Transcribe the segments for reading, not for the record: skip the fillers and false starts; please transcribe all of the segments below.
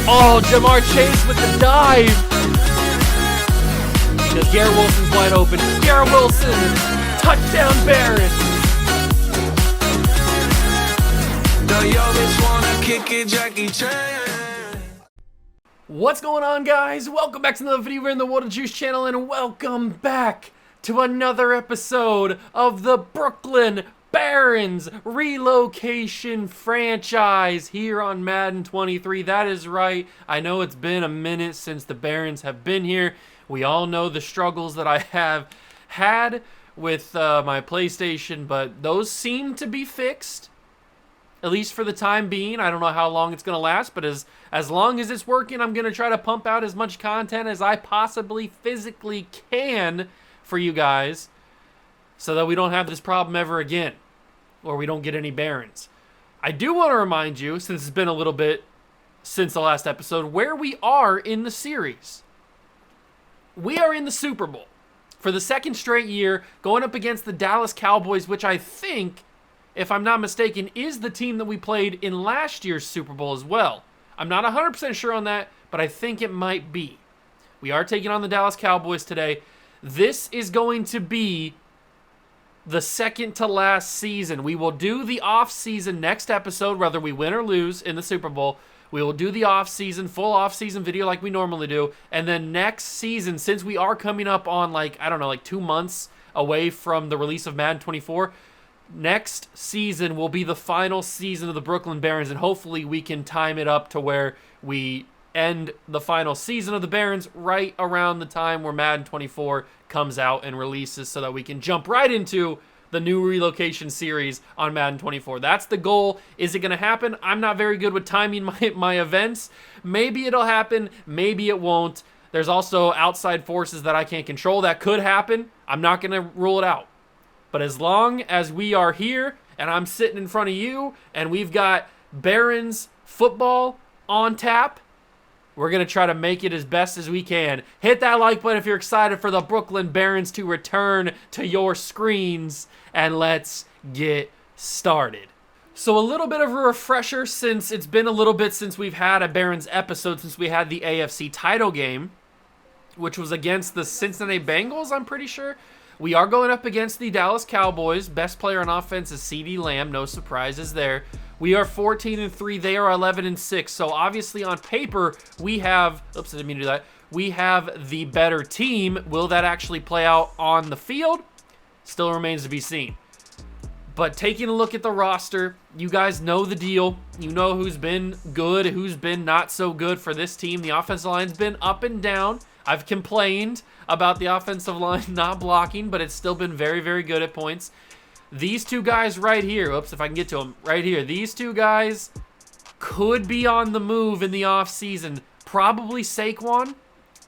Oh, Jamar Chase with the dive. Because Garrett Wilson's wide open. Garrett Wilson, touchdown Barons. What's going on, guys? Welcome back to another video here in the Water Juice channel, and welcome back to another episode of the Brooklyn Barons Relocation franchise here on Madden 23. That is right. I know it's been a minute since the Barons have been here. We all know the struggles that I have had with my PlayStation, but those seem to be fixed, at least for the time being. I don't know how long it's going to last, but as long as it's working, I'm going to try to pump out as much content as I possibly physically can for you guys so that we don't have this problem ever again, or we don't get any Barons. I do want to remind you, since it's been a little bit since the last episode, where we are in the series. We are in the Super Bowl for the second straight year, going up against the Dallas Cowboys, which I think, if I'm not mistaken, is the team that we played in last year's Super Bowl as well. I'm not 100% sure on that, but I think it might be. We are taking on the Dallas Cowboys today. This is going to be the second to last season. We will do the off-season next episode, whether we win or lose in the Super Bowl. We will do the off-season, full off-season video like we normally do. And then next season, since we are coming up on, like 2 months away from the release of Madden 24, next season will be the final season of the Brooklyn Barons, and hopefully we can time it up to where we end the final season of the Barons right around the time where Madden 24 comes out and releases, so that we can jump right into the new Relocation series on Madden 24. That's the goal. Is it going to happen? I'm not very good with timing my events. Maybe it'll happen. Maybe it won't. There's also outside forces that I can't control that could happen. I'm not going to rule it out. But as long as we are here and I'm sitting in front of you and we've got Barons football on tap, we're going to try to make it as best as we can. Hit that like button if you're excited for the Brooklyn Barons to return to your screens, and let's get started. So a little bit of a refresher, since it's been a little bit since we've had a Barons episode, since we had the AFC title game, which was against the Cincinnati Bengals, I'm pretty sure. We are going up against the Dallas Cowboys. Best player on offense is CeeDee Lamb. No surprises there. We are 14-3. They are 11-6. So obviously on paper, we have... Oops, I didn't mean to do that. We have the better team. Will that actually play out on the field? Still remains to be seen. But taking a look at the roster, you guys know the deal. You know who's been good, who's been not so good for this team. The offensive line's been up and down. I've complained about the offensive line not blocking, but it's still been very, very good at points. These two guys right here, oops, if I can get to them, right here. These two guys could be on the move in the offseason. Probably Saquon.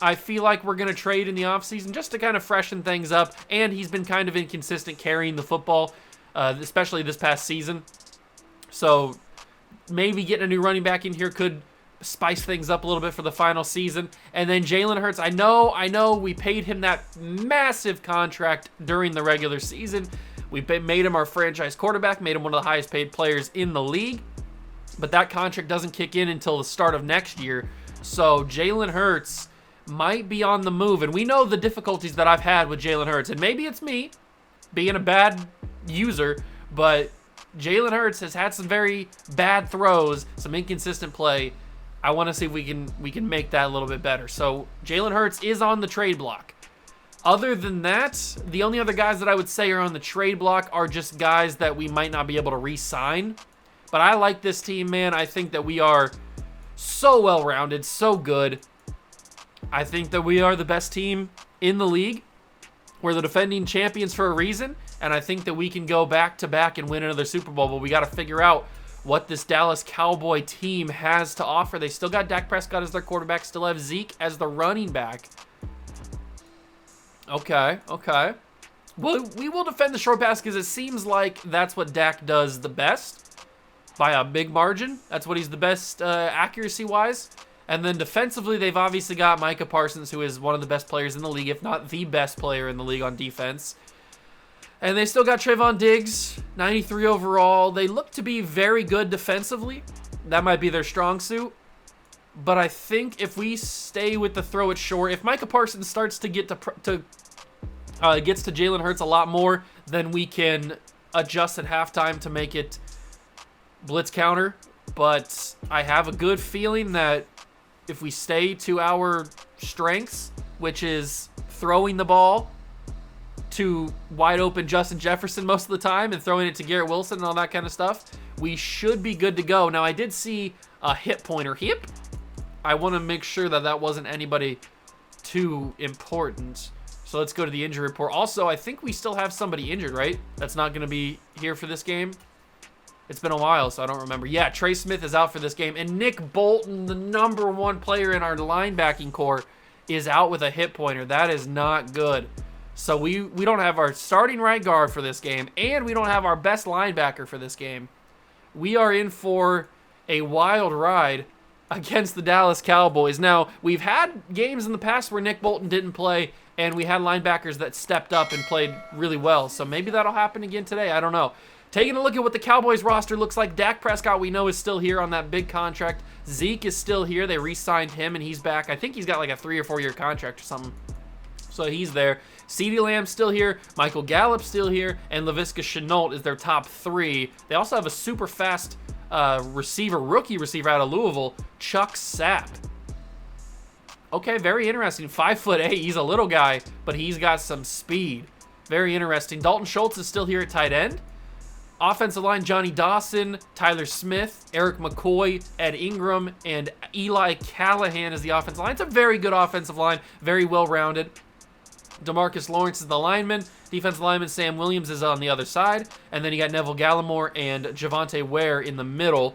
I feel like we're going to trade in the offseason just to kind of freshen things up, and he's been kind of inconsistent carrying the football, especially this past season. So maybe getting a new running back in here could spice things up a little bit for the final season. And then Jalen Hurts, I know we paid him that massive contract during the regular season. We made him our franchise quarterback, made him one of the highest paid players in the league, but that contract doesn't kick in until the start of next year. So Jalen Hurts might be on the move, and we know the difficulties that I've had with Jalen Hurts, and maybe it's me being a bad user, but Jalen Hurts has had some very bad throws, some inconsistent play. I want to see if we can make that a little bit better. So Jalen Hurts is on the trade block. Other than that, the only other guys that I would say are on the trade block are just guys that we might not be able to re-sign. But I like this team, man. I think that we are so well-rounded, so good. I think that we are the best team in the league. We're the defending champions for a reason, and I think that we can go back-to-back and win another Super Bowl, but we got to figure out what this Dallas Cowboy team has to offer. They still got Dak Prescott as their quarterback, still have Zeke as the running back. Okay. Well, we will defend the short pass because it seems like that's what Dak does the best by a big margin. That's what he's the best accuracy-wise. And then defensively, they've obviously got Micah Parsons, who is one of the best players in the league, if not the best player in the league on defense. And they still got Trayvon Diggs, 93 overall. They look to be very good defensively. That might be their strong suit. But I think if we stay with the throw it short, if Micah Parsons starts to get gets to Jalen Hurts a lot more, then we can adjust at halftime to make it blitz counter. But I have a good feeling that if we stay to our strengths, which is throwing the ball to wide open Justin Jefferson most of the time and throwing it to Garrett Wilson and all that kind of stuff, we should be good to go. Now, I did see a hip pointer. Hip? I want to make sure that that wasn't anybody too important. So let's go to the injury report. Also, I think we still have somebody injured, right? That's not going to be here for this game. It's been a while, so I don't remember. Yeah, Trey Smith is out for this game. And Nick Bolton, the #1 player in our linebacking core, is out with a hip pointer. That is not good. So we don't have our starting right guard for this game, and we don't have our best linebacker for this game. We are in for a wild ride against the Dallas Cowboys. Now, we've had games in the past where Nick Bolton didn't play, and we had linebackers that stepped up and played really well. So maybe that'll happen again today. I don't know. Taking a look at what the Cowboys roster looks like, Dak Prescott, we know, is still here on that big contract. Zeke is still here. They re-signed him, and he's back. I think he's got like a 3 or 4 year contract or something. So he's there. CeeDee Lamb's still here. Michael Gallup's still here. And Laviska Shenault is their top 3. They also have a super fast rookie receiver out of Louisville, Chuck Sapp. Okay, very interesting. 5'8". He's a little guy, but he's got some speed. Very interesting. Dalton Schultz is still here at tight end. Offensive line, Johnny Dawson, Tyler Smith, Eric McCoy, Ed Ingram, and Eli Callahan is the offensive line. It's a very good offensive line, very well-rounded. DeMarcus Lawrence is the lineman. Defensive lineman Sam Williams is on the other side. And then you got Neville Gallimore and Javonte Ware in the middle.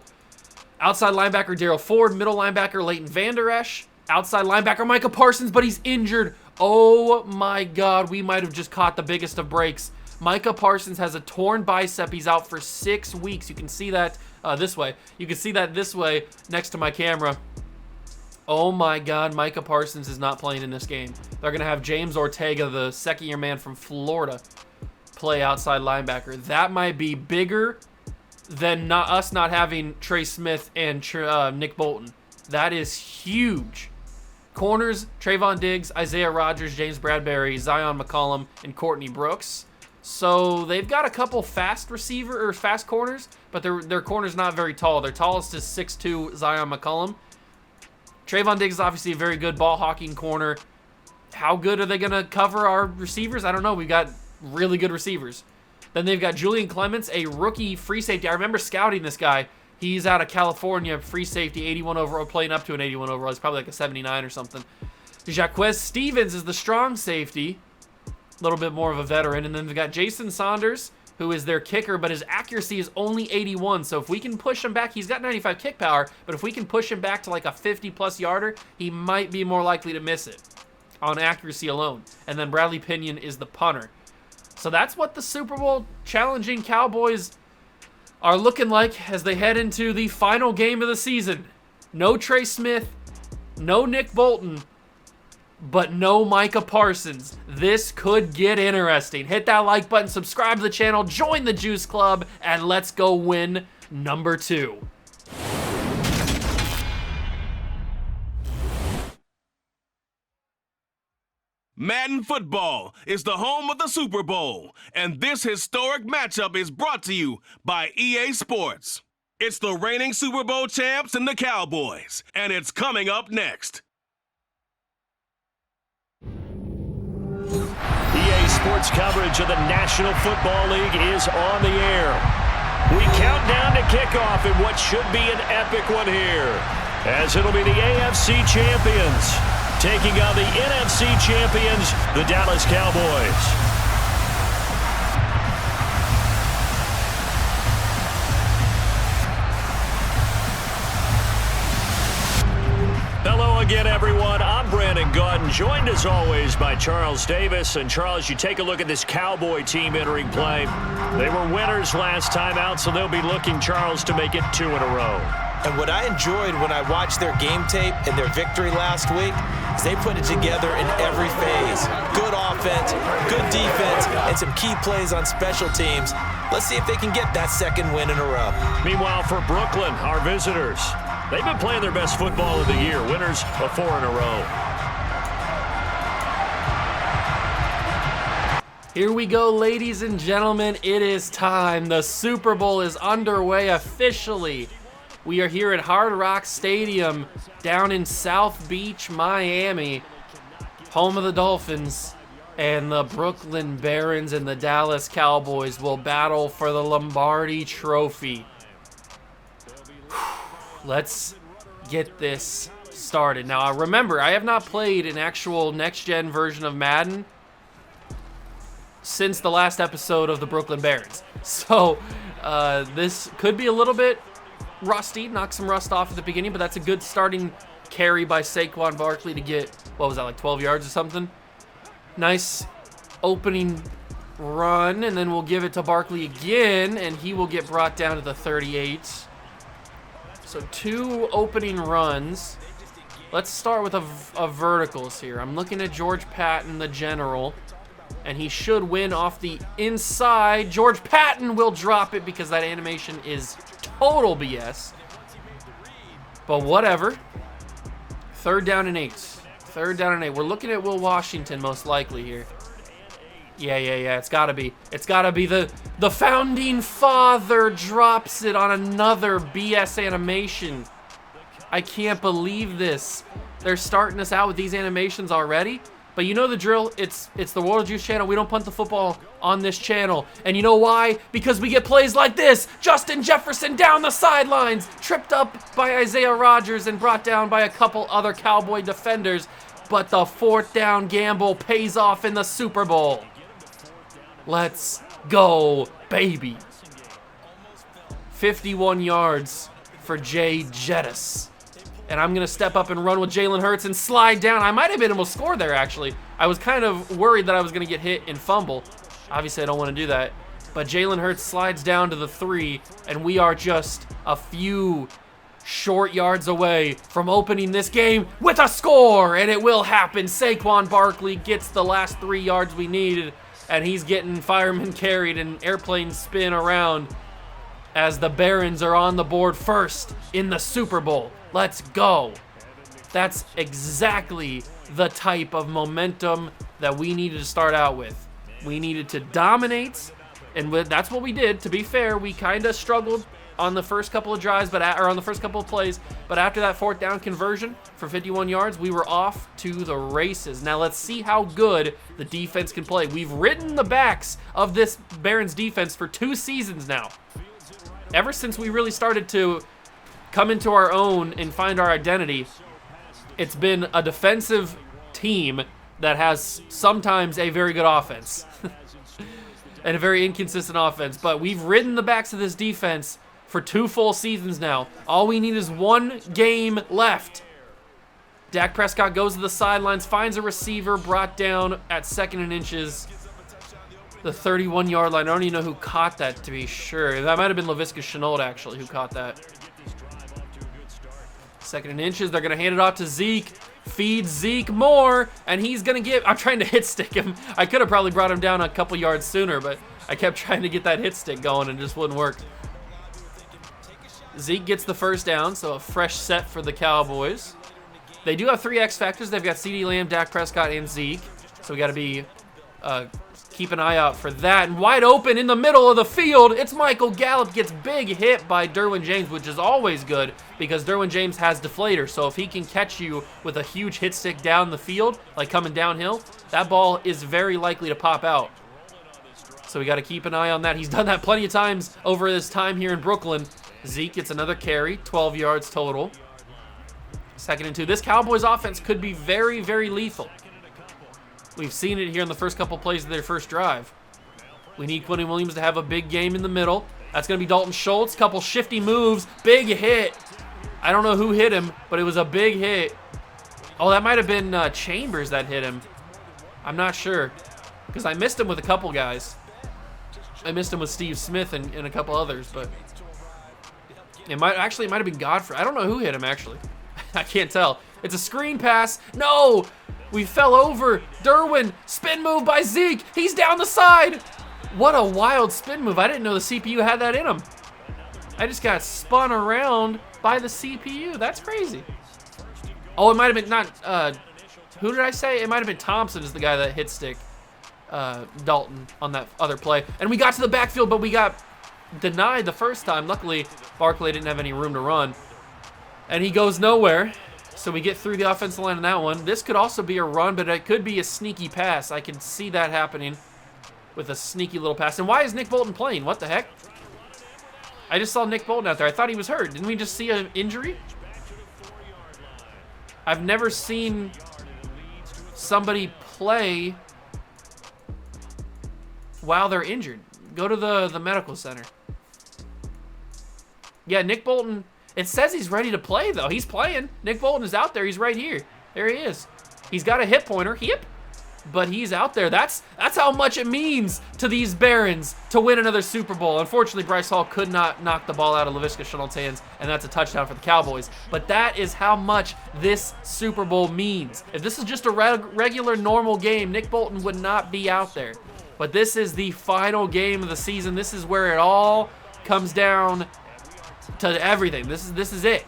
Outside linebacker Darryl Ford. Middle linebacker Leighton Vander Esch. Outside linebacker Micah Parsons, but he's injured. Oh my God, we might have just caught the biggest of breaks. Micah Parsons has a torn bicep. He's out for 6 weeks. You can see that this way. You can see that this way next to my camera. Oh my God, Micah Parsons is not playing in this game. They're going to have James Ortega, the second-year man from Florida, play outside linebacker. That might be bigger than us not having Trey Smith and Nick Bolton. That is huge. Corners, Trayvon Diggs, Isaiah Rodgers, James Bradbury, Zion McCollum, and Courtney Brooks. So they've got a couple fast corners, but their corner's not very tall. Their tallest is 6'2", Zion McCollum. Trayvon Diggs is obviously a very good ball-hawking corner. How good are they going to cover our receivers? I don't know. We've got really good receivers. Then they've got Julian Clements, a rookie free safety. I remember scouting this guy. He's out of California, free safety, 81 overall, playing up to an 81 overall. He's probably like a 79 or something. Jaquez Stevens is the strong safety. A little bit more of a veteran. And then we've got Jason Saunders, who is their kicker, but his accuracy is only 81. So if we can push him back, he's got 95 kick power, but if we can push him back to like a 50-plus yarder, he might be more likely to miss it on accuracy alone. And then Bradley Pinion is the punter. So that's what the Super Bowl challenging Cowboys are looking like as they head into the final game of the season. No Trey Smith, no Nick Bolton, but no Micah Parsons. This could get interesting. Hit that like button, subscribe to the channel, join the Juice Club, and let's go win number 2. Madden Football is the home of the Super Bowl, and this historic matchup is brought to you by EA Sports. It's the reigning Super Bowl champs and the Cowboys, and it's coming up next. EA Sports coverage of the National Football League is on the air. We count down to kickoff in what should be an epic one here, as it'll be the AFC champions taking on the NFC champions, the Dallas Cowboys. Hello again, everyone. I'm Brandon Gautin, joined as always by Charles Davis. And Charles, you take a look at this Cowboy team entering play. They were winners last time out, so they'll be looking, Charles, to make it 2 in a row. And what I enjoyed when I watched their game tape and their victory last week is they put it together in every phase. Good offense, good defense, and some key plays on special teams. Let's see if they can get that second win in a row. Meanwhile, for Brooklyn, our visitors, they've been playing their best football of the year, winners of 4 in a row. Here we go, ladies and gentlemen. It is time. The Super Bowl is underway officially. We are here at Hard Rock Stadium down in South Beach, Miami, home of the Dolphins, and the Brooklyn Barons and the Dallas Cowboys will battle for the Lombardi Trophy. Let's get this started. Now, remember, I have not played an actual next-gen version of Madden since the last episode of the Brooklyn Barons. So this could be a little bit rusty, knock some rust off at the beginning, but that's a good starting carry by Saquon Barkley to get, what was that, like 12 yards or something? Nice opening run, and then we'll give it to Barkley again, and he will get brought down to the 38. So 2 opening runs. Let's start with a verticals here. I'm looking at George Patton, the general, and he should win off the inside. George Patton will drop it because that animation is total BS. But whatever. 3rd down and 8. 3rd down and 8. We're looking at Will Washington most likely here. Yeah. It's gotta be. It's gotta be the founding father drops it on another BS animation. I can't believe this. They're starting us out with these animations already. But you know the drill, it's the World of Juice channel. We don't punt the football on this channel. And you know why? Because we get plays like this. Justin Jefferson down the sidelines, tripped up by Isaiah Rodgers and brought down by a couple other Cowboy defenders. But the 4th down gamble pays off in the Super Bowl. Let's go, baby. 51 yards for Jay Jettis. And I'm going to step up and run with Jalen Hurts and slide down. I might have been able to score there, actually. I was kind of worried that I was going to get hit and fumble. Obviously, I don't want to do that. But Jalen Hurts slides down to the 3, and we are just a few short yards away from opening this game with a score. And it will happen. Saquon Barkley gets the last 3 yards we needed, and he's getting fireman carried and airplane spin around as the Barons are on the board first in the Super Bowl. Let's go. That's exactly the type of momentum that we needed to start out with. We needed to dominate, and that's what we did. To be fair, we kind of struggled on the first couple of drives, or on the first couple of plays, but after that 4th down conversion for 51 yards, we were off to the races. Now let's see how good the defense can play. We've ridden the backs of this Barons defense for 2 seasons now. Ever since we really started to come into our own and find our identity, it's been a defensive team that has sometimes a very good offense and a very inconsistent offense. But we've ridden the backs of this defense for 2 full seasons now. All we need is 1 game left. Dak Prescott goes to the sidelines, finds a receiver, brought down at 2nd and inches. The 31-yard line. I don't even know who caught that, to be sure. That might have been Laviska Shenault, actually, who caught that. 2nd and inches. They're going to hand it off to Zeke. Feed Zeke more, and he's going to get... I'm trying to hit stick him. I could have probably brought him down a couple yards sooner, but I kept trying to get that hit stick going, and it just wouldn't work. Zeke gets the 1st down, so a fresh set for the Cowboys. They do have 3 X factors. They've got CeeDee Lamb, Dak Prescott, and Zeke, so we got to be... keep an eye out for that. And wide open in the middle of the field, it's Michael Gallup. Gets big hit by Derwin James, which is always good because Derwin James has deflator. So if he can catch you with a huge hit stick down the field, like coming downhill, that ball is very likely to pop out. So we got to keep an eye on that. He's done that plenty of times over his time here in Brooklyn. Zeke gets another carry, 12 yards total. 2nd and 2. This Cowboys offense could be very, very lethal. We've seen it here in the first couple plays of their first drive. We need Quentin Williams to have a big game in the middle. That's going to be Dalton Schultz. Couple shifty moves. Big hit. I don't know who hit him, but it was a big hit. Oh, that might have been Chambers that hit him. I'm not sure because I missed him with a couple guys. I missed him with Steve Smith and a couple others, but It might have been Godfrey. I don't know who hit him, actually. I can't tell. It's a screen pass. No! We fell over. Derwin, spin move by Zeke. He's down the side. What a wild spin move. I didn't know the CPU had that in him. I just got spun around by the CPU. That's crazy. Oh, it might have been not, who did I say? It might have been Thompson is the guy that hit stick Dalton on that other play. And we got to the backfield, but we got denied the first time. Luckily, Barkley didn't have any room to run. And he goes nowhere. So we get through the offensive line in that one. This could also be a run, but it could be a sneaky pass. I can see that happening with a sneaky little pass. And why is Nick Bolton playing? What the heck? I just saw Nick Bolton out there. I thought he was hurt. Didn't we just see an injury? I've never seen somebody play while they're injured. Go to the medical center. Yeah, Nick Bolton... It says he's ready to play, though. He's playing. Nick Bolton is out there. He's right here. There he is. He's got a hip pointer. Hip. But he's out there. That's how much it means to these Barons to win another Super Bowl. Unfortunately, Bryce Hall could not knock the ball out of Laviska Shenault's hands, and that's a touchdown for the Cowboys. But that is how much this Super Bowl means. If this is just a regular, normal game, Nick Bolton would not be out there. But this is the final game of the season. This is where it all comes down to everything. This is it.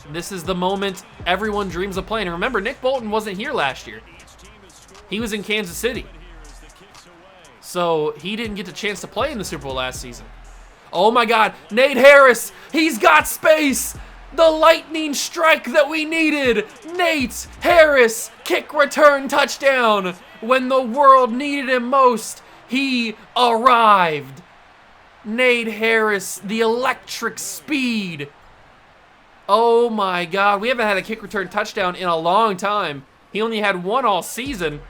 This is the moment everyone dreams of playing. And remember, Nick Bolton wasn't here last year. He was in Kansas City. So he didn't get the chance to play in the Super Bowl last season. Oh my God, Nate Harris, he's got space. The lightning strike that we needed. Nate Harris, kick return touchdown. When the world needed him most, he arrived. Nate Harris, the electric speed. Oh my God, we haven't had a kick return touchdown in a long time. He only had one all season,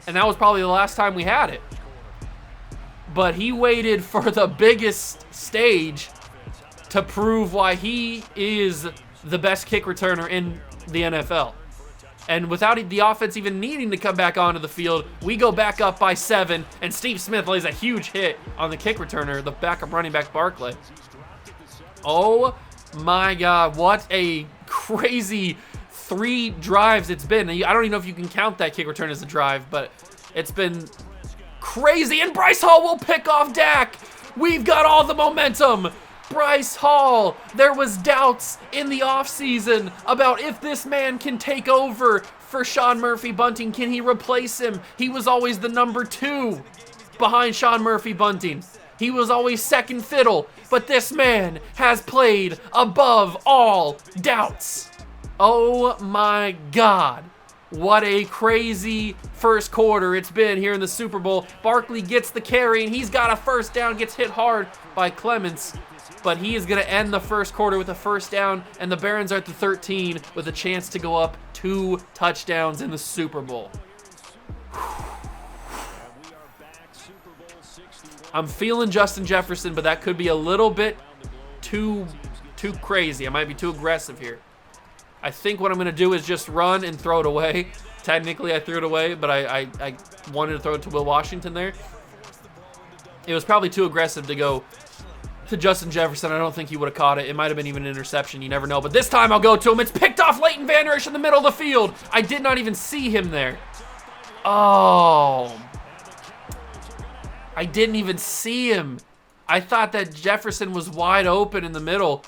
and that was probably the last time we had it. But he waited for the biggest stage to prove why he is the best kick returner in the NFL. And without the offense even needing to come back onto the field, we go back up by 7, and Steve Smith lays a huge hit on the kick returner, the backup running back Barkley. Oh my God, what a crazy 3 drives it's been. I don't even know if you can count that kick return as a drive, but it's been crazy. And Bryce Hall will pick off Dak. We've got all the momentum. Bryce Hall, there was doubts in the offseason about if this man can take over for Sean Murphy-Bunting. Can he replace him? He was always the number 2 behind Sean Murphy-Bunting. He was always second fiddle, but this man has played above all doubts. Oh my God. What a crazy first quarter it's been here in the Super Bowl. Barkley gets the carry, and he's got a first down, gets hit hard by Clements. But he is going to end the first quarter with a first down, and the Barons are at the 13 with a chance to go up 2 touchdowns in the Super Bowl. I'm feeling Justin Jefferson, but that could be a little bit too crazy. I might be too aggressive here. I think what I'm going to do is just run and throw it away. Technically, I threw it away, but I wanted to throw it to Will Washington there. It was probably too aggressive to go to Justin Jefferson. I don't think he would have caught it. It might have been even an interception. You never know. But this time I'll go to him. It's picked off Leighton Vander Esch in the middle of the field. I did not even see him there. Oh. I didn't even see him. I thought that Jefferson was wide open in the middle.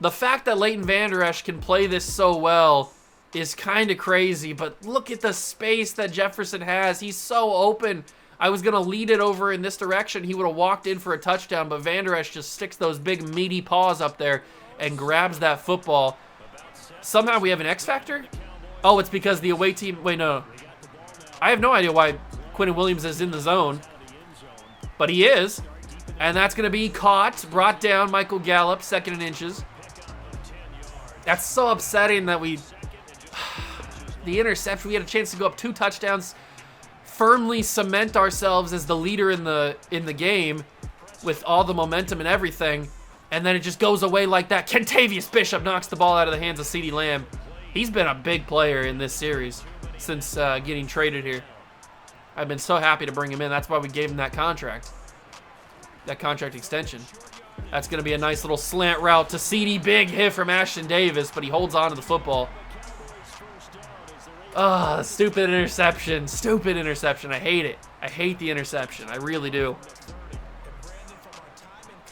The fact that Leighton Vander Esch can play this so well is kind of crazy. But look at the space that Jefferson has. He's so open. I was going to lead it over in this direction. He would have walked in for a touchdown, but Vander Esch just sticks those big meaty paws up there and grabs that football. Somehow we have an X factor? Oh, it's because the away team... Wait, no. I have no idea why Quinnen Williams is in the zone, but he is. And that's going to be caught, brought down. Michael Gallup, 2nd and inches. That's so upsetting that we... The interception, we had a chance to go up 2 touchdowns, firmly cement ourselves as the leader in the game with all the momentum and everything, and then it just goes away like that. Kentavious Bishop knocks the ball out of the hands of CeeDee Lamb. He's been a big player in this series since getting traded here. I've been so happy to bring him in. That's why we gave him that contract extension. That's going to be a nice little slant route to CD. Big hit from Ashton Davis, but he holds on to the football. Ah, stupid interception. Stupid interception. I hate it. I hate the interception. I really do.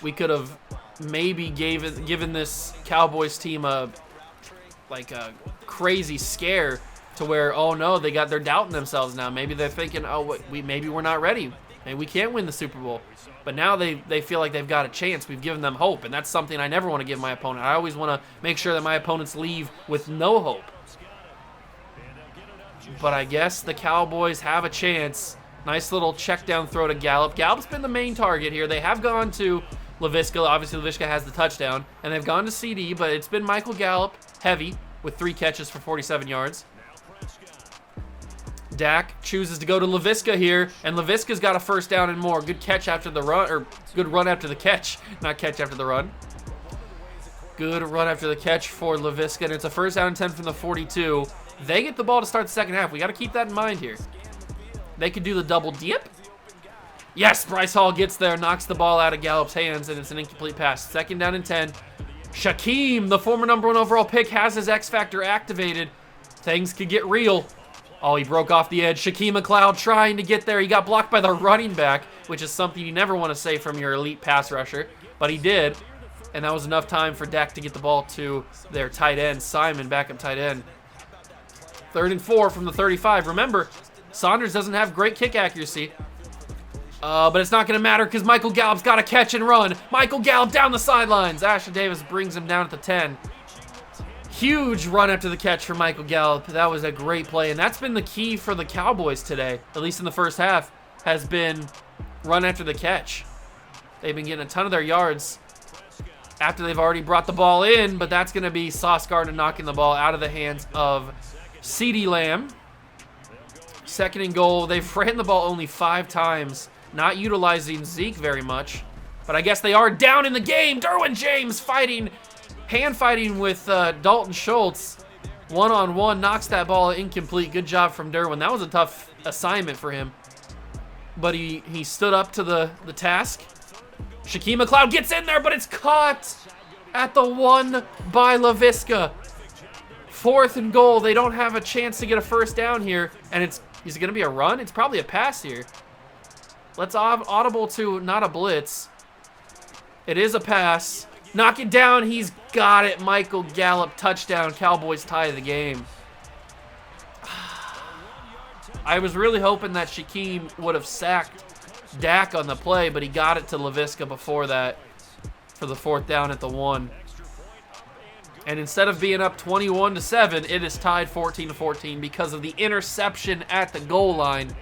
We could have maybe given this Cowboys team a crazy scare to where, oh no, they're doubting themselves now. Maybe they're thinking, oh, maybe we're not ready. Maybe we can't win the Super Bowl. But now they feel like they've got a chance. We've given them hope, and that's something I never want to give my opponent. I always want to make sure that my opponents leave with no hope. But I guess the Cowboys have a chance. Nice little check down throw to Gallup. Gallup's been the main target here. They have gone to Laviska. Obviously, Laviska has the touchdown. And they've gone to CD, but it's been Michael Gallup, heavy, with 3 catches for 47 yards. Dak chooses to go to Laviska here, and Laviska's got a first down and more. Good catch after the run, or good run after the catch, not catch after the run. Good run after the catch for Laviska, and it's a first down and 10 from the 42. They get the ball to start the second half. We got to keep that in mind here. They could do the double dip. Yes, Bryce Hall gets there, knocks the ball out of Gallup's hands, and it's an incomplete pass. Second down and 10. Shaquem, the former #1 overall pick, has his X Factor activated. Things could get real. Oh, he broke off the edge. Shaquem McLeod trying to get there. He got blocked by the running back, which is something you never want to say from your elite pass rusher. But he did, and that was enough time for Dak to get the ball to their tight end, Simon, backup tight end. 3rd and 4 from the 35. Remember, Saunders doesn't have great kick accuracy. But it's not going to matter because Michael Gallup's got to catch and run. Michael Gallup down the sidelines. Ashton Davis brings him down at the 10. Huge run after the catch for Michael Gallup. That was a great play, and that's been the key for the Cowboys today, at least in the first half, has been run after the catch. They've been getting a ton of their yards after they've already brought the ball in, but that's going to be Sauce Gardner knocking the ball out of the hands of CeeDee Lamb. 2nd and goal. They've ran the ball only 5 times, not utilizing Zeke very much, but I guess they are down in the game. Derwin James hand fighting with Dalton Schultz. One-on-one, knocks that ball incomplete. Good job from Derwin. That was a tough assignment for him, but he stood up to the task. Shaquem McLeod gets in there, but it's caught at the 1 by Laviska. 4th and goal. They don't have a chance to get a first down here, and is it going to be a run? It's probably a pass here. Let's audible to not a blitz. It is a pass. Knock it down. He's got it. Michael Gallup, touchdown. Cowboys tie the game. I was really hoping that Shaquem would have sacked Dak on the play, but he got it to Laviska before that for the 4th down at the 1. And instead of being up 21-7, it is tied 14-14 because of the interception at the goal line.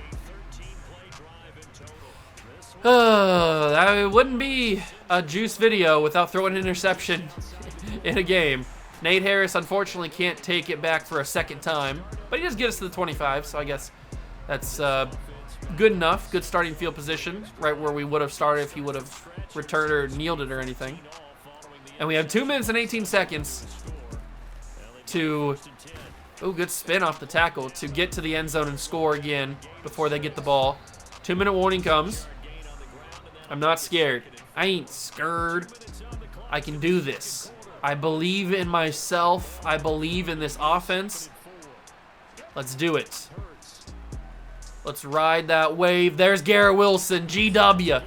That wouldn't be a juice video without throwing an interception in a game. Nate Harris, unfortunately, can't take it back for a 2nd time, but he does get us to the 25, so I guess that's good enough. Good starting field position, right where we would have started if he would have returned or kneeled it or anything. And we have 2 minutes and 18 seconds to, good spin off the tackle, to get to the end zone and score again before they get the ball. 2-minute warning comes. I'm not scared. I ain't scared. I can do this. I believe in myself. I believe in this offense. Let's do it. Let's ride that wave. There's Garrett Wilson, GW.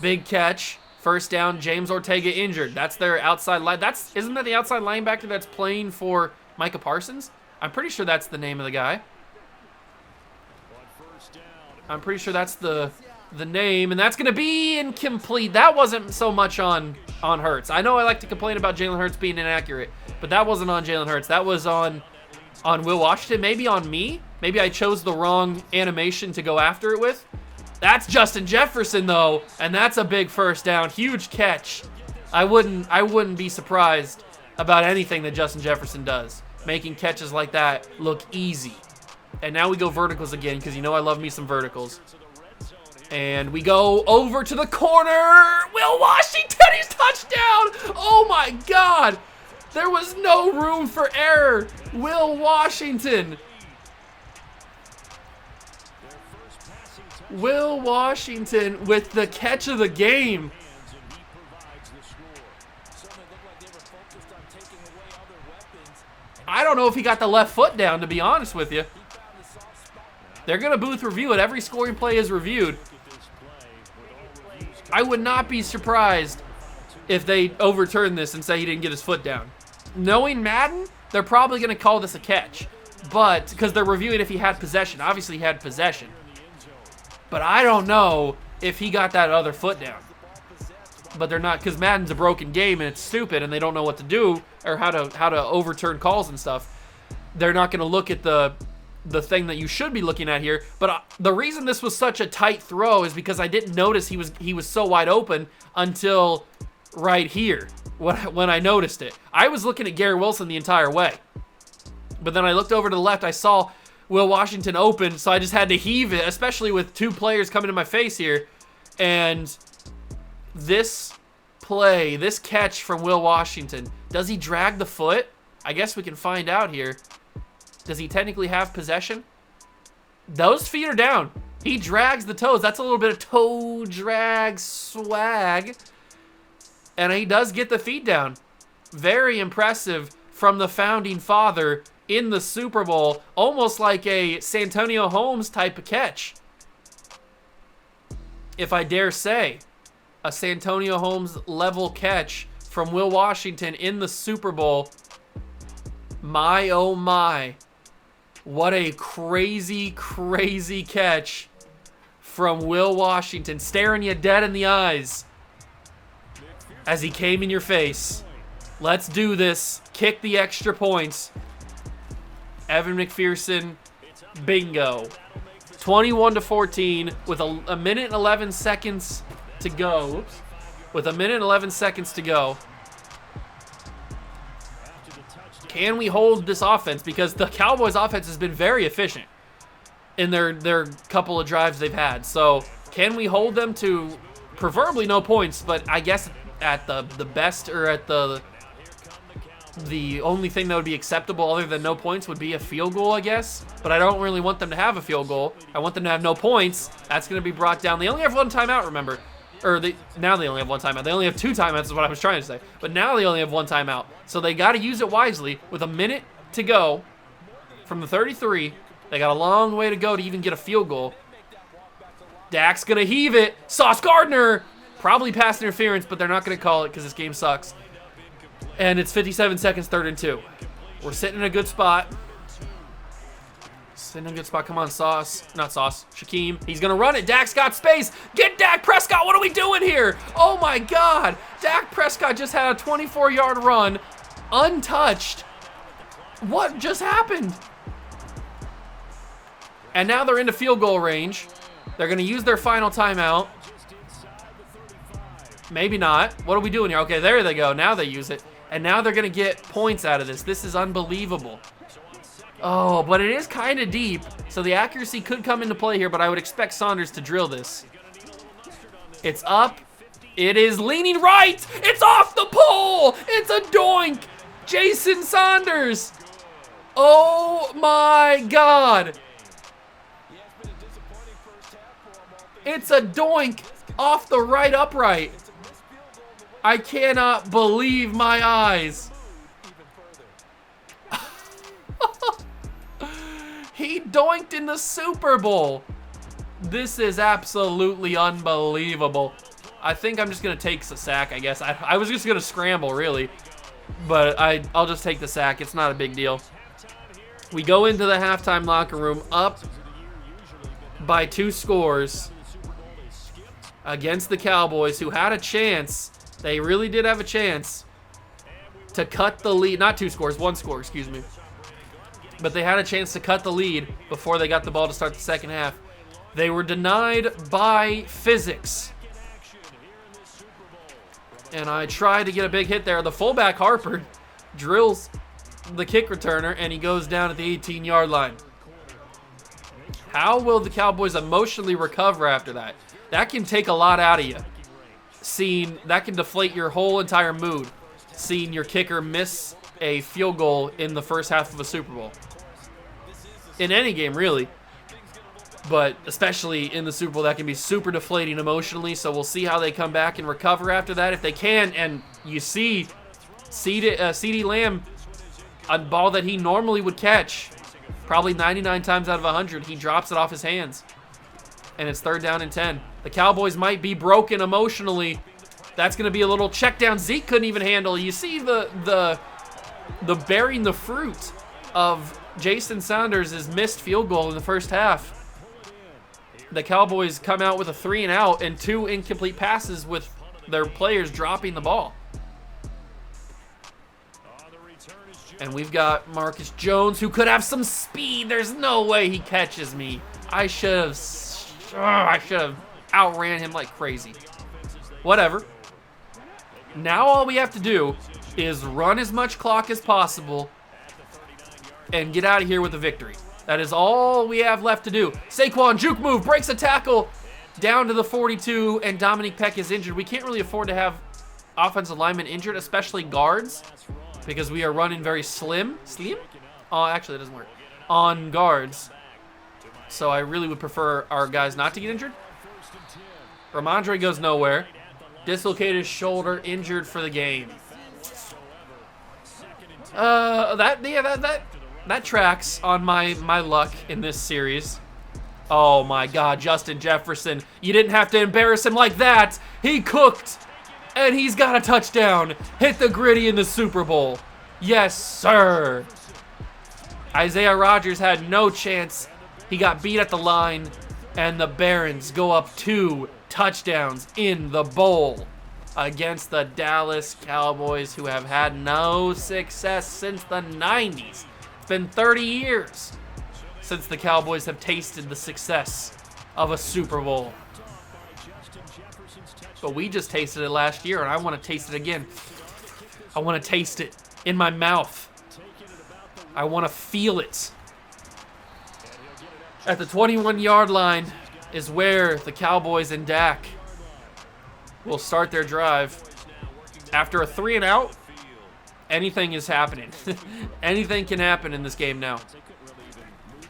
Big catch. First down, James Ortega injured. That's their outside line. Isn't that the outside linebacker that's playing for Micah Parsons? I'm pretty sure that's the name of the guy. I'm pretty sure that's the name, and that's going to be incomplete. That wasn't so much on Hurts. I know I like to complain about Jalen Hurts being inaccurate, but that wasn't on Jalen Hurts. That was on Will Washington, maybe on me. Maybe I chose the wrong animation to go after it with. That's Justin Jefferson, though, and that's a big first down. Huge catch. I wouldn't be surprised about anything that Justin Jefferson does. Making catches like that look easy. And now we go verticals again, because you know I love me some verticals. And we go over to the corner. Will Washington, he's touchdown. Oh, my God. There was no room for error. Will Washington. Will Washington with the catch of the game. I don't know if he got the left foot down, to be honest with you. They're going to booth review it. Every scoring play is reviewed. I would not be surprised if they overturn this and say he didn't get his foot down. Knowing Madden, they're probably going to call this a catch. But, because they're reviewing if he had possession. Obviously, he had possession. But I don't know if he got that other foot down. But they're not, because Madden's a broken game and it's stupid and they don't know what to do or how to overturn calls and stuff. They're not going to look at the thing that you should be looking at here. But the reason this was such a tight throw is because I didn't notice he was so wide open until right here when I noticed it. I was looking at Gary Wilson the entire way. But then I looked over to the left, I saw Will Washington open, so I just had to heave it, especially with two players coming to my face here. And this play, this catch from Will Washington, does he drag the foot? I guess we can find out here. Does he technically have possession? Those feet are down. He drags the toes. That's a little bit of toe drag swag. And he does get the feet down. Very impressive from the founding father in the Super Bowl. Almost like a Santonio Holmes type of catch. If I dare say. A Santonio Holmes level catch from Will Washington in the Super Bowl. My, oh my. What a crazy, crazy catch from Will Washington. Staring you dead in the eyes as he came in your face. Let's do this. Kick the extra points. Evan McPherson, bingo. 21-14 with a minute and 11 seconds to go. Oops. With a minute and 11 seconds to go. Can we hold this offense? Because the Cowboys offense has been very efficient in their couple of drives they've had. So can we hold them to preferably no points, but I guess at the best or at the only thing that would be acceptable other than no points would be a field goal, I guess. But I don't really want them to have a field goal. I want them to have no points. That's going to be brought down. They only have one timeout, remember. Now they only have one timeout. They only have two timeouts is what I was trying to say. But now they only have one timeout. So they got to use it wisely with a minute to go from the 33. They got a long way to go to even get a field goal. Dak's going to heave it. Sauce Gardner. Probably pass interference, but they're not going to call it because this game sucks. And it's 57 seconds, 3rd and 2. We're sitting in a good spot. Sitting in a good spot. Come on, Sauce. Not Sauce. Shaquem. He's going to run it. Dak's got space. Get Dak Prescott. What are we doing here? Oh, my God. Dak Prescott just had a 24-yard run. Untouched. What just happened? And now they're into field goal range. They're going to use their final timeout. Maybe not. What are we doing here? Okay, there they go. Now they use it. And now they're going to get points out of this. This is unbelievable. Oh, but it is kind of deep. So the accuracy could come into play here, but I would expect Saunders to drill this. It's up. It is leaning right. It's off the pole. It's a doink. Jason Saunders. Oh, my God. It's a doink off the right upright. I cannot believe my eyes. He doinked in the Super Bowl. This is absolutely unbelievable. I think I'm just going to take the sack, I guess. I was just going to scramble, really. But I'll just take the sack. It's not a big deal. We go into the halftime locker room up by 2 scores against the Cowboys, who had a chance. They really did have a chance to cut the lead. Not 2 scores, 1 score, excuse me. But they had a chance to cut the lead before they got the ball to start the second half. They were denied by physics. And I tried to get a big hit there. The fullback, Harper, drills the kick returner, and he goes down at the 18-yard line. How will the Cowboys emotionally recover after that? That can take a lot out of you. That can deflate your whole entire mood, seeing your kicker miss a field goal in the first half of a Super Bowl. In any game, really. But especially in the Super Bowl, that can be super deflating emotionally, so we'll see how they come back and recover after that. If they can, and you see CeeDee Lamb, a ball that he normally would catch, probably 99 times out of 100, he drops it off his hands. And it's 3rd down and 10. The Cowboys might be broken emotionally. That's going to be a little check down Zeke couldn't even handle. You see the bearing the fruit of Jason Sanders' missed field goal in the first half. The Cowboys come out with a 3 and out and 2 incomplete passes with their players dropping the ball. And we've got Marcus Jones, who could have some speed. There's no way he catches me. I should have outran him like crazy. Whatever. Now all we have to do is run as much clock as possible and get out of here with a victory. That is all we have left to do. Saquon, juke move, breaks a tackle down to the 42, and Dominique Peck is injured. We can't really afford to have offensive linemen injured, especially guards, because we are running very slim? Oh, actually, that doesn't work. On guards. So I really would prefer our guys not to get injured. Ramondre goes nowhere. Dislocated shoulder, injured for the game. That tracks on my luck in this series. Oh my God, Justin Jefferson. You didn't have to embarrass him like that. He cooked, and he's got a touchdown. Hit the gritty in the Super Bowl. Yes, sir. Isaiah Rodgers had no chance. He got beat at the line, and the Barons go up 2 touchdowns in the bowl against the Dallas Cowboys, who have had no success since the 90s. It's been 30 years since the Cowboys have tasted the success of a Super Bowl. But we just tasted it last year, and I want to taste it again. I want to taste it in my mouth. I want to feel it. At the 21-yard line is where the Cowboys and Dak will start their drive. After a 3 and out, anything is happening. Anything can happen in this game now.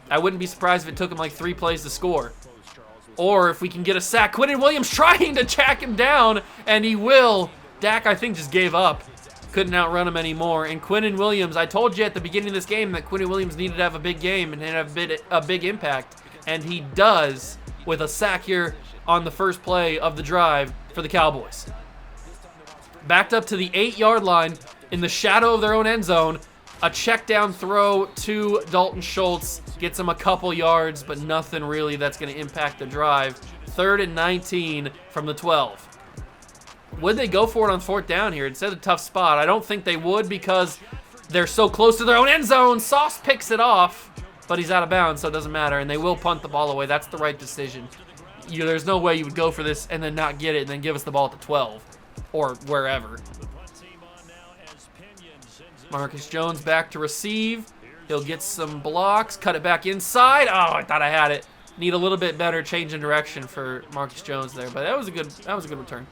I wouldn't be surprised if it took him like 3 plays to score. Or if we can get a sack. Quinnen Williams trying to track him down, and he will. Dak, I think, just gave up. Couldn't outrun him anymore. And Quinnen Williams, I told you at the beginning of this game that Quinnen Williams needed to have a big game and have a big impact. And he does with a sack here on the first play of the drive for the Cowboys. Backed up to the 8-yard line in the shadow of their own end zone. A check down throw to Dalton Schultz. Gets him a couple yards, but nothing really that's going to impact the drive. 3rd and 19 from the 12. Would they go for it on 4th down here? It's at a tough spot. I don't think they would because they're so close to their own end zone. Sauce picks it off, but he's out of bounds, so it doesn't matter. And they will punt the ball away. That's the right decision. There's no way you would go for this and then not get it and then give us the ball at the 12 or wherever. Marcus Jones back to receive. He'll get some blocks, cut it back inside. Oh, I thought I had it. Need a little bit better change in direction for Marcus Jones there, but that was a good return.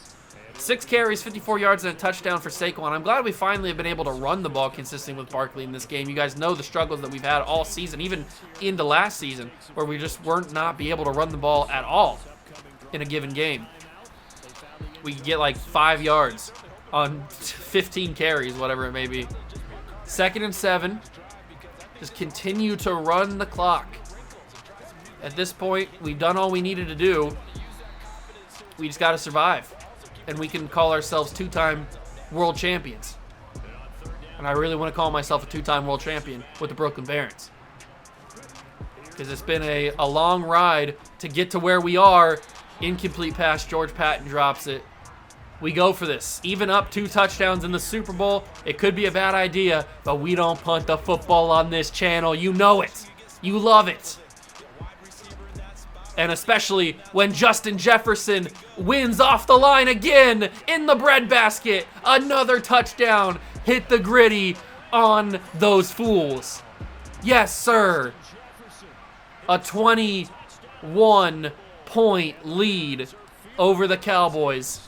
6 carries, 54 yards, and a touchdown for Saquon. I'm glad we finally have been able to run the ball consistently with Barkley in this game. You guys know the struggles that we've had all season, even into last season, where we just weren't not be able to run the ball at all in a given game. We could get like 5 yards on 15 carries, whatever it may be. 2nd and 7. Just continue to run the clock. At this point, we've done all we needed to do. We just got to survive. And we can call ourselves 2-time world champions. And I really want to call myself a 2-time world champion with the Brooklyn Barons. Because it's been a long ride to get to where we are. Incomplete pass, George Patton drops it. We go for this. Even up 2 touchdowns in the Super Bowl, it could be a bad idea, but we don't punt the football on this channel. You know it. You love it. And especially when Justin Jefferson wins off the line again in the breadbasket. Another touchdown. Hit the gritty on those fools. Yes, sir. A 21-point lead over the Cowboys.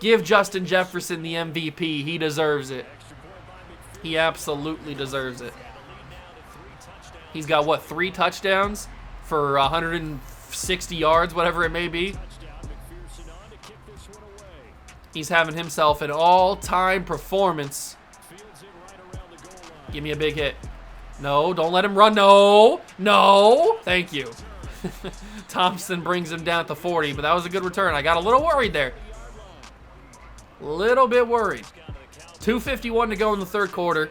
Give Justin Jefferson the MVP. He deserves it. He absolutely deserves it. He's got, what, 3 touchdowns for 160 yards, whatever it may be. He's having himself an all-time performance Give me a big hit. No, don't let him run. No. No. Thank you. Thompson brings him down to 40, but that was a good return. I got a little worried there. Little bit worried. 2:51 to go in the third quarter.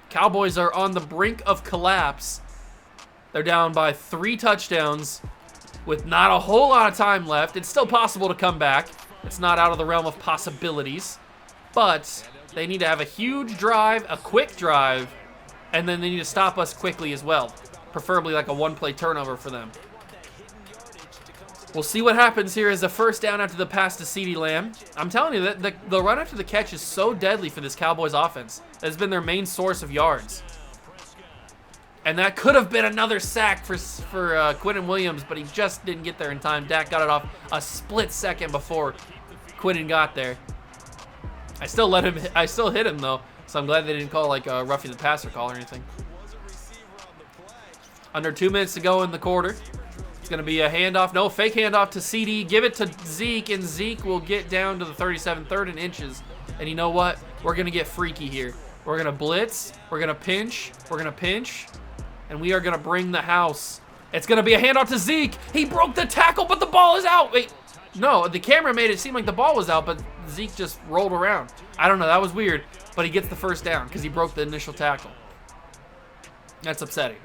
Cowboys are on the brink of collapse. They're down by 3 touchdowns with not a whole lot of time left. It's still possible to come back. It's not out of the realm of possibilities. But they need to have a huge drive, a quick drive, and then they need to stop us quickly as well. Preferably like a one-play turnover for them. We'll see what happens here as a first down after the pass to CeeDee Lamb. I'm telling you, that the run after the catch is so deadly for this Cowboys offense. That's been their main source of yards. And that could have been another sack for Quinnen Williams, but he just didn't get there in time. Dak got it off a split second before Quinnen got there. I still hit him though, so I'm glad they didn't call like a roughing the passer call or anything. Under 2 minutes to go in the quarter. It's going to be a handoff. No, fake handoff to CD. Give it to Zeke, and Zeke will get down to the 37, third and inches. And you know what? We're going to get freaky here. We're going to blitz. We're going to pinch. We're going to pinch. And we are going to bring the house. It's going to be a handoff to Zeke. He broke the tackle, but the ball is out. Wait, no, the camera made it seem like the ball was out, but Zeke just rolled around. I don't know. That was weird. But he gets the first down because he broke the initial tackle. That's upsetting.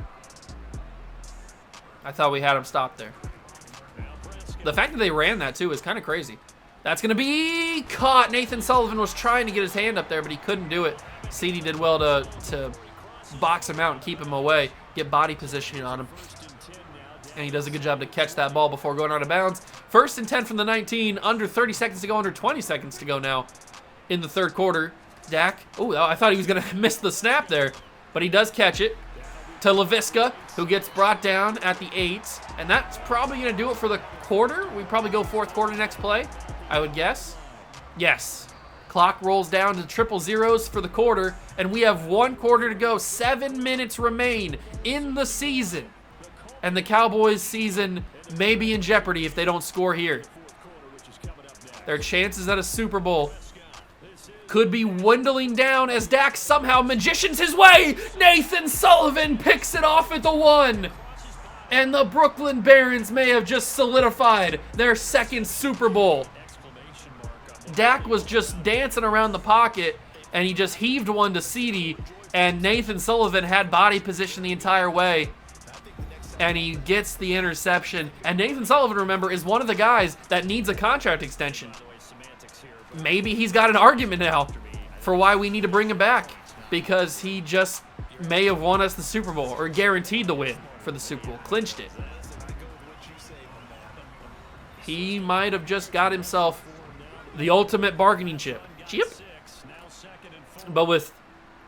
I thought we had him stopped there. The fact that they ran that, too, is kind of crazy. That's going to be caught. Nathan Sullivan was trying to get his hand up there, but he couldn't do it. CD did well to box him out and keep him away, get body positioning on him. And he does a good job to catch that ball before going out of bounds. First and 10 from the 19, under 30 seconds to go, under 20 seconds to go now in the third quarter. Dak, oh, I thought he was going to miss the snap there, but he does catch it. To LaVisca, who gets brought down at the 8. And that's probably going to do it for the quarter. We probably go fourth quarter next play, I would guess. Yes. Clock rolls down to triple zeros for the quarter, and we have 1 quarter to go. 7 minutes remain in the season. And the Cowboys' season may be in jeopardy if they don't score here. Their chances at a Super Bowl could be dwindling down as Dak somehow magicians his way. Nathan Sullivan picks it off at the 1. And the Brooklyn Barons may have just solidified their second Super Bowl. Dak was just dancing around the pocket, and he just heaved one to CD, and Nathan Sullivan had body position the entire way. And he gets the interception. And Nathan Sullivan, remember, is one of the guys that needs a contract extension. Maybe he's got an argument now for why we need to bring him back, because he just may have won us the Super Bowl or guaranteed the win for the Super Bowl, clinched it. He might have just got himself the ultimate bargaining chip. But with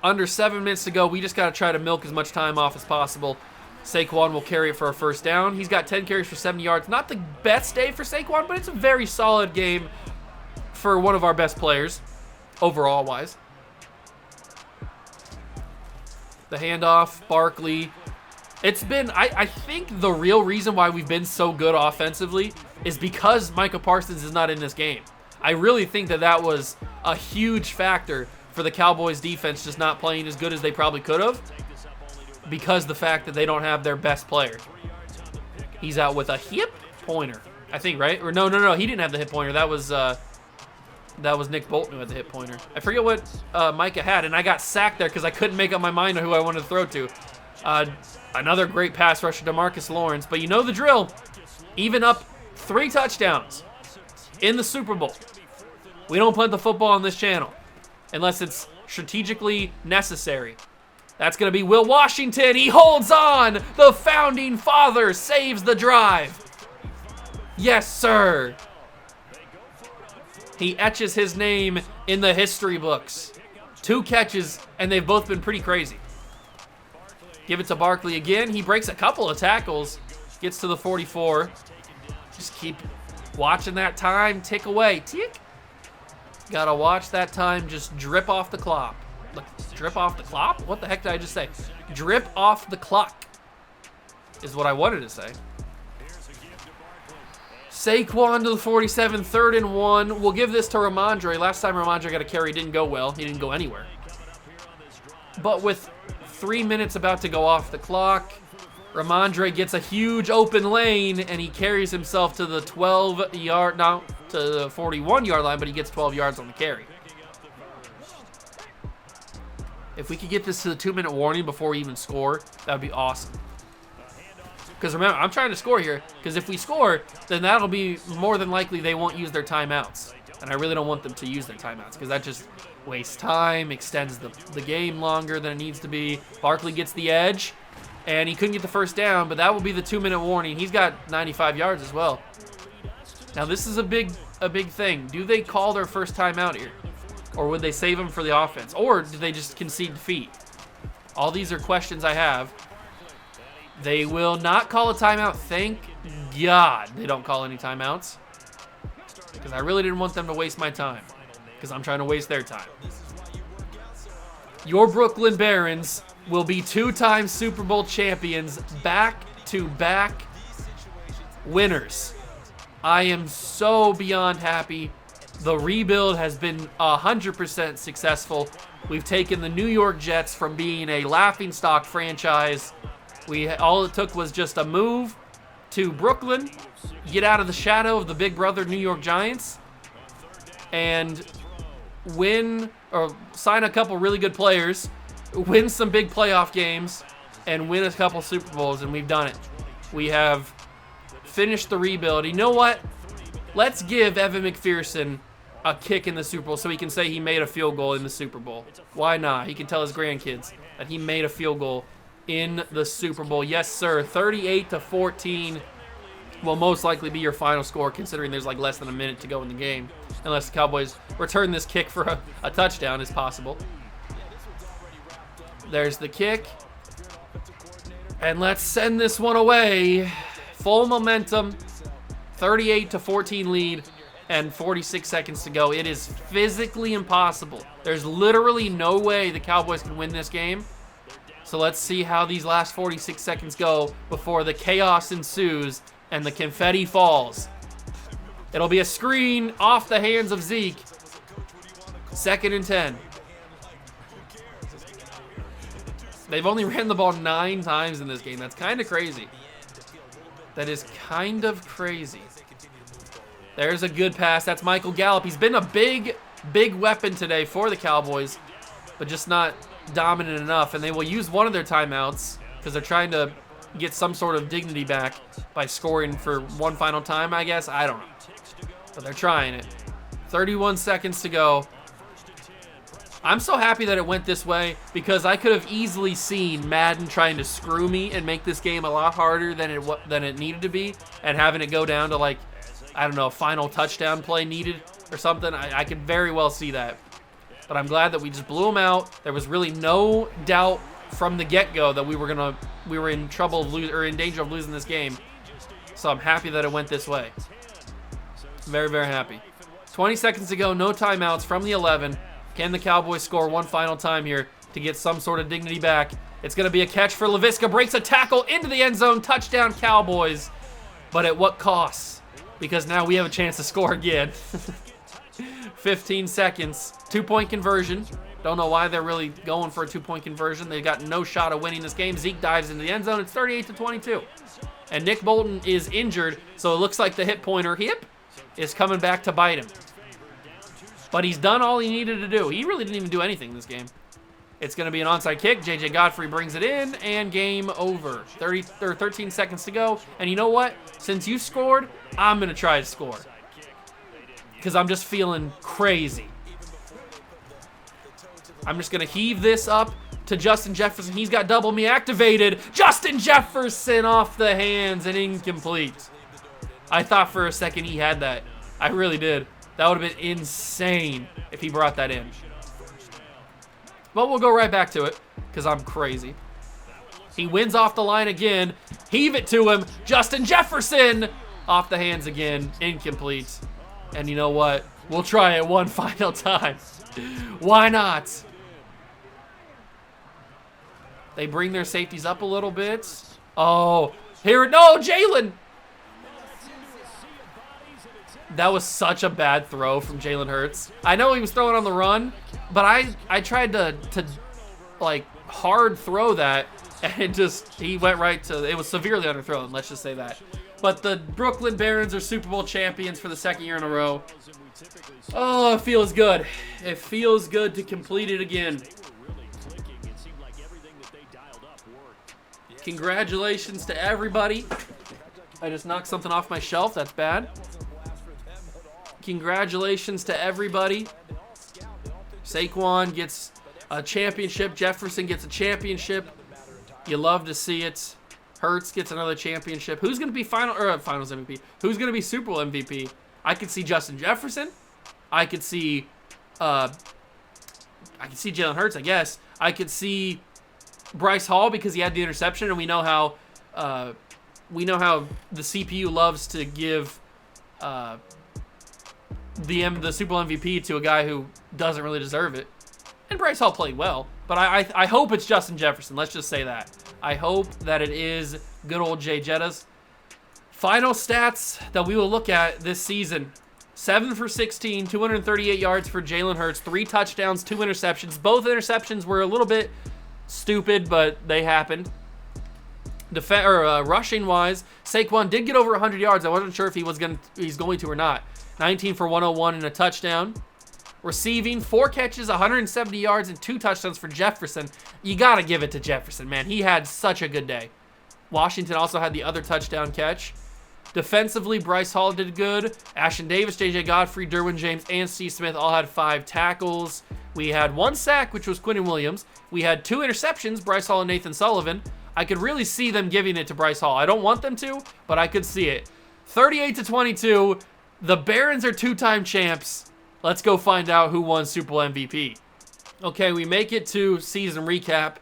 under 7 minutes to go, we just got to try to milk as much time off as possible. Saquon will carry it for a first down. He's got 10 carries for 70 yards. Not the best day for Saquon, but it's a very solid game for one of our best players, overall-wise. The handoff, Barkley. It's been, I think the real reason why we've been so good offensively is because Micah Parsons is not in this game. I really think that was a huge factor for the Cowboys defense just not playing as good as they probably could have, because the fact that they don't have their best player. He's out with a hip pointer, I think, right? Or no, he didn't have the hip pointer. That was Nick Bolton who had the hip pointer. I forget what Micah had, and I got sacked there because I couldn't make up my mind on who I wanted to throw to. Another great pass rusher, DeMarcus Lawrence. But you know the drill. Even up 3 touchdowns in the Super Bowl, we don't punt the football on this channel unless it's strategically necessary. That's going to be Will Washington. He holds on. The founding father saves the drive. Yes, sir. He etches his name in the history books. 2 catches, and they've both been pretty crazy. Give it to Barkley again. He breaks a couple of tackles. Gets to the 44. Just keep watching that time tick away. Tick. Gotta watch that time just drip off the clock. Drip off the clock? What the heck did I just say? Drip off the clock is what I wanted to say. Saquon to the 47, 3rd and 1. We'll give this to Ramondre. Last time Ramondre got a carry, didn't go well. He didn't go anywhere. But with 3 minutes about to go off the clock. Ramondre gets a huge open lane, and he carries himself to the 12-yard, no, to the 41-yard line, but he gets 12 yards on the carry. If we could get this to the 2-minute warning before we even score, that would be awesome. Because remember, I'm trying to score here, because if we score, then that'll be more than likely they won't use their timeouts. And I really don't want them to use their timeouts, because that just wastes time, extends the game longer than it needs to be. Barkley gets the edge. And he couldn't get the first down, but that will be the 2-minute warning. He's got 95 yards as well. Now this is a big thing. Do they call their first timeout here? Or would they save them for the offense? Or do they just concede defeat? All these are questions I have. They will not call a timeout. Thank God they don't call any timeouts. Because I really didn't want them to waste my time. Because I'm trying to waste their time. Your Brooklyn Barons will be 2-time Super Bowl champions, back-to-back winners. I am so beyond happy. The rebuild has been 100% successful. We've taken the New York Jets from being a laughingstock franchise. All it took was just a move to Brooklyn, get out of the shadow of the big brother New York Giants, and win or sign a couple really good players, win some big playoff games, and win a couple Super Bowls, and we've done it. We have finished the rebuild. You know what? Let's give Evan McPherson a kick in the Super Bowl so he can say he made a field goal in the Super Bowl. Why not? He can tell his grandkids that he made a field goal in the Super Bowl. Yes, sir. 38-14 will most likely be your final score, considering there's like less than a minute to go in the game, unless the Cowboys return this kick for a touchdown is possible. There's the kick. And let's send this one away. Full momentum. 38-14 lead and 46 seconds to go. It is physically impossible. There's literally no way the Cowboys can win this game. So let's see how these last 46 seconds go before the chaos ensues and the confetti falls. It'll be a screen off the hands of Zeke. 2nd and 10. They've only ran the ball 9 times in this game. That's kind of crazy. That is kind of crazy. There's a good pass. That's Michael Gallup. He's been a big weapon today for the Cowboys, but just not dominant enough. And they will use one of their timeouts because they're trying to get some sort of dignity back by scoring for one final time, I guess. I don't know. But they're trying it. 31 seconds to go. I'm so happy that it went this way because I could have easily seen Madden trying to screw me and make this game a lot harder than it needed to be, and having it go down to, like, I don't know, a final touchdown play needed or something. I could very well see that. But I'm glad that we just blew them out. There was really no doubt from the get-go that we were in trouble of in danger of losing this game. So I'm happy that it went this way. Very, very happy. 20 seconds to go, no timeouts from the 11. Can the Cowboys score one final time here to get some sort of dignity back? It's going to be a catch for Laviska. Breaks a tackle into the end zone. Touchdown, Cowboys. But at what cost? Because now we have a chance to score again. 15 seconds. 2-point conversion. Don't know why they're really going for a 2-point conversion. They got no shot of winning this game. Zeke dives into the end zone. It's 38-22. And Nick Bolton is injured, so it looks like the hip pointer is coming back to bite him. But he's done all he needed to do. He really didn't even do anything in this game. It's going to be an onside kick. J.J. Godfrey brings it in, and game over. 13 seconds to go. And you know what? Since you scored, I'm going to try to score. Because I'm just feeling crazy. I'm just going to heave this up to Justin Jefferson. He's got double me activated. Justin Jefferson off the hands and incomplete. I thought for a second he had that. I really did. That would have been insane if he brought that in. But we'll go right back to it because I'm crazy. He wins off the line again. Heave it to him. Justin Jefferson off the hands again. Incomplete. And you know what? We'll try it one final time. Why not? They bring their safeties up a little bit. Oh, no, Jalen. That was such a bad throw from Jalen Hurts. I know he was throwing on the run, but I tried to like hard throw that, and he went right to, it was severely underthrown, let's just say that. But the Brooklyn Barons are Super Bowl champions for the second year in a row. Oh, it feels good. It feels good to complete it again. Congratulations to everybody. I just knocked something off my shelf. That's bad. Congratulations to everybody. Saquon gets a championship. Jefferson gets a championship. You love to see it. Hurts gets another championship. Who's going to be finals MVP? Who's going to be Super Bowl MVP? I could see Justin Jefferson. I could see Jalen Hurts, I guess. I could see Bryce Hall because he had the interception, and we know how the CPU loves to give the Super Bowl MVP to a guy who doesn't really deserve it. And Bryce Hall played well, but I hope it's Justin Jefferson. Let's just say that. I hope that it is good old Jay Jettas. Final stats that we will look at this season. 7 for 16, 238 yards for Jalen Hurts, 3 touchdowns, 2 interceptions. Both interceptions were a little bit stupid, but they happened. Rushing wise, Saquon did get over 100 yards. I wasn't sure if he's going to or not. 19 for 101 and a touchdown. Receiving, 4 catches, 170 yards, and 2 touchdowns for Jefferson. You got to give it to Jefferson, man. He had such a good day. Washington also had the other touchdown catch. Defensively, Bryce Hall did good. Ashton Davis, J.J. Godfrey, Derwin James, and Steve Smith all had 5 tackles. We had 1 sack, which was Quinnen Williams. We had 2 interceptions, Bryce Hall and Nathan Sullivan. I could really see them giving it to Bryce Hall. I don't want them to, but I could see it. 38-22. The Barons are 2-time champs. Let's go find out who won Super Bowl MVP. Okay, we make it to season recap.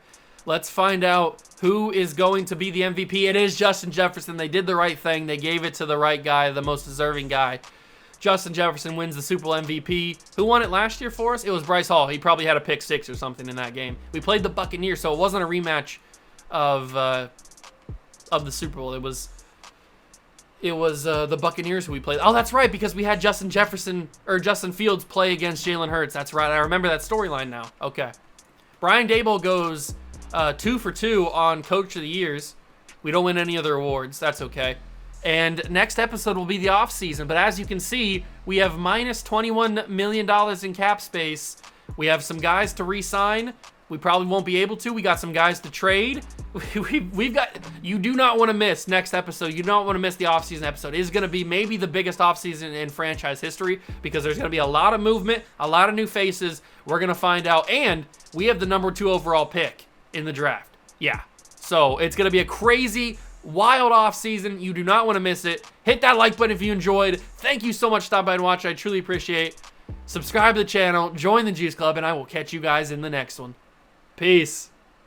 Let's find out who is going to be the MVP. It is Justin Jefferson. They did the right thing. They gave it to the right guy, the most deserving guy. Justin Jefferson wins the Super Bowl MVP. Who won it last year for us? It was Bryce Hall. He probably had a pick 6 or something in that game. We played the Buccaneers, so it wasn't a rematch of the Super Bowl. It was the Buccaneers who we played. Oh, that's right, because we had Justin Fields play against Jalen Hurts. That's right. I remember that storyline now. Okay. Brian Daboll goes 2 for 2 on Coach of the Years. We don't win any other awards. That's okay. And next episode will be the off season. But as you can see, we have minus $21 million in cap space. We have some guys to re-sign. We probably won't be able to. We got some guys to trade. We've got, you do not want to miss next episode. You don't want to miss the offseason episode. It is going to be maybe the biggest offseason in franchise history because there's going to be a lot of movement, a lot of new faces. We're going to find out. And we have the number 2 overall pick in the draft. Yeah. So it's going to be a crazy, wild offseason. You do not want to miss it. Hit that like button if you enjoyed. Thank you so much for stopping by and watching. I truly appreciate it. Subscribe to the channel, join the Juice Club, and I will catch you guys in the next one. Peace.